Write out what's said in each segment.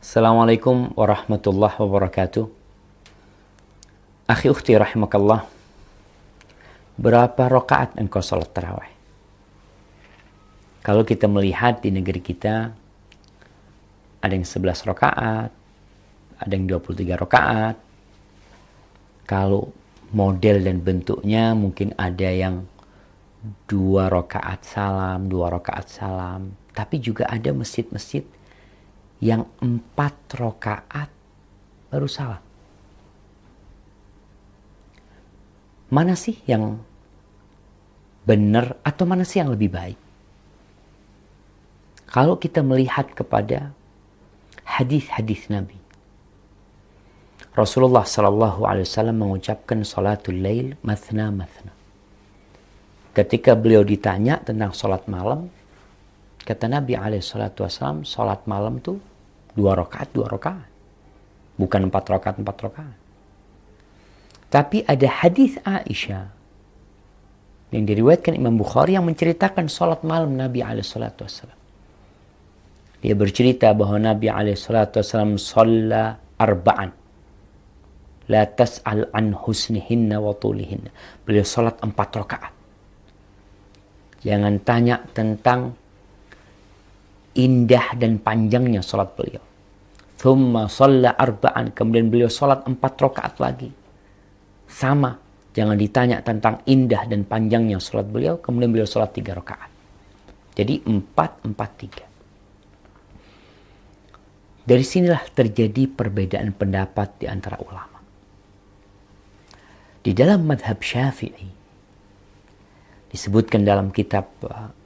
Assalamualaikum warahmatullahi wabarakatuh. Akhi ukhti rahimakallah. Berapa rakaat engkau salat tarawih? Kalau kita melihat di negeri kita, ada yang 11 rakaat, ada yang 23 rakaat. Kalau model dan bentuknya mungkin ada yang 2 rakaat salam, 2 rakaat salam. Tapi juga ada masjid-masjid yang 4 rakaat baru salam. Mana sih yang benar atau mana sih yang lebih baik? Kalau kita melihat kepada hadis-hadis Nabi, Rasulullah sallallahu alaihi wasallam mengucapkan salatul lail mathna mathna. Ketika beliau ditanya tentang salat malam, kata Nabi alaihi salatu wasallam, salat malam tuh 2 rakaat, 2 rakaat. Bukan 4 rakaat, 4 rakaat. Tapi ada hadis Aisyah yang diriwayatkan Imam Bukhari yang menceritakan salat malam Nabi alaihi salatu wasallam. Dia bercerita bahwa Nabi alaihi salatu wasallam shalla arba'an. La tas'al an husnihinna wa tulihinna. Beliau salat 4 rakaat. Jangan tanya tentang indah dan panjangnya salat beliau. Thumma shalla arba'an. Kemudian beliau salat 4 rakaat lagi. Sama. Jangan ditanya tentang indah dan panjangnya salat beliau. Kemudian beliau salat 3 rakaat. Jadi 4, 4, 3. Dari sinilah terjadi perbedaan pendapat di antara ulama. Di dalam madhab Syafi'i, disebutkan dalam kitab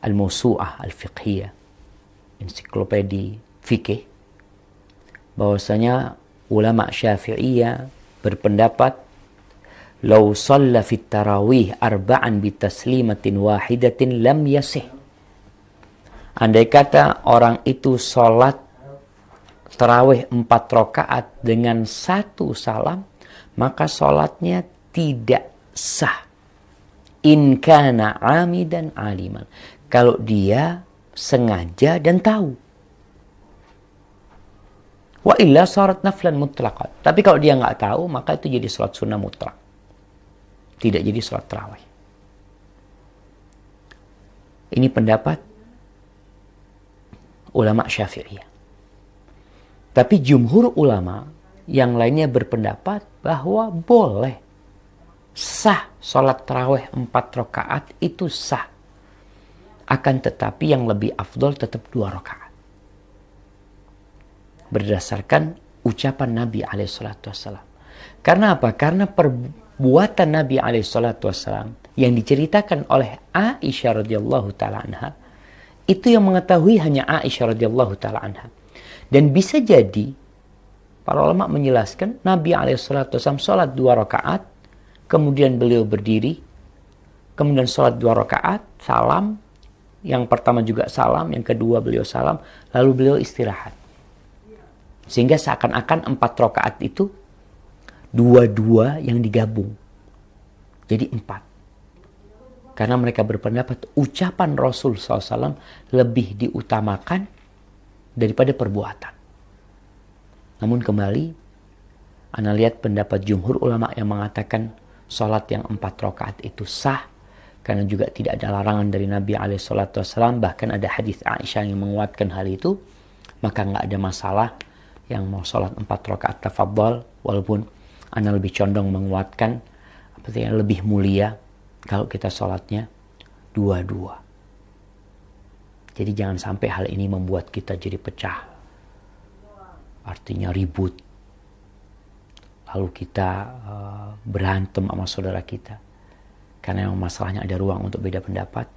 Al-Mawsu'ah Al-Fiqhiyah, ensiklopedi fikih, bahwasanya ulama Syafi'iyah berpendapat law shalla fit tarawih arba'an bi taslimatin wahidatin lam yasih. Andai kata orang itu salat tarawih 4 rakaat dengan 1 salam, maka salatnya tidak sah. In kana amidan aliman. Kalau dia sengaja dan tahu. Wa illa sarat naflan mutlaqat. Tapi kalau dia nggak tahu, maka itu jadi salat sunnah mutlak. Tidak jadi salat tarawih. Ini pendapat ulama Syafi'iyah. Tapi jumhur ulama yang lainnya berpendapat bahwa boleh sah salat tarawih 4 rakaat itu sah. Akan tetapi yang lebih afdol tetap 2 rakaat. Berdasarkan ucapan Nabi SAW. Karena apa? Karena perbuatan Nabi SAW yang diceritakan oleh Aisyah radhiyallahu ta'ala anha, itu yang mengetahui hanya Aisyah radhiyallahu ta'ala anha. Dan bisa jadi, para ulama menjelaskan, Nabi SAW sholat 2 rakaat, kemudian beliau berdiri, kemudian sholat 2 rakaat, salam, yang pertama juga salam, yang kedua beliau salam, lalu beliau istirahat. Sehingga seakan-akan 4 rakaat itu dua-dua yang digabung. Jadi 4. Karena mereka berpendapat ucapan Rasul SAW lebih diutamakan daripada perbuatan. Namun kembali, Anda lihat pendapat jumhur ulama yang mengatakan sholat yang 4 rakaat itu sah. Karena juga tidak ada larangan dari Nabi SAW. Bahkan ada hadis Aisyah yang menguatkan hal itu. Maka nggak ada masalah yang mau sholat 4 rakaat tafadhal, walaupun Anda lebih condong menguatkan artinya lebih mulia kalau kita sholatnya 2-2. Jadi jangan sampai hal ini membuat kita jadi pecah, artinya ribut, lalu kita berantem sama saudara kita karena yang masalahnya ada ruang untuk beda pendapat.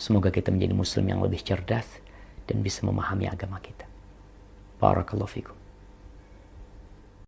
Semoga kita menjadi muslim yang lebih cerdas dan bisa memahami agama kita. Barakallahu fikum.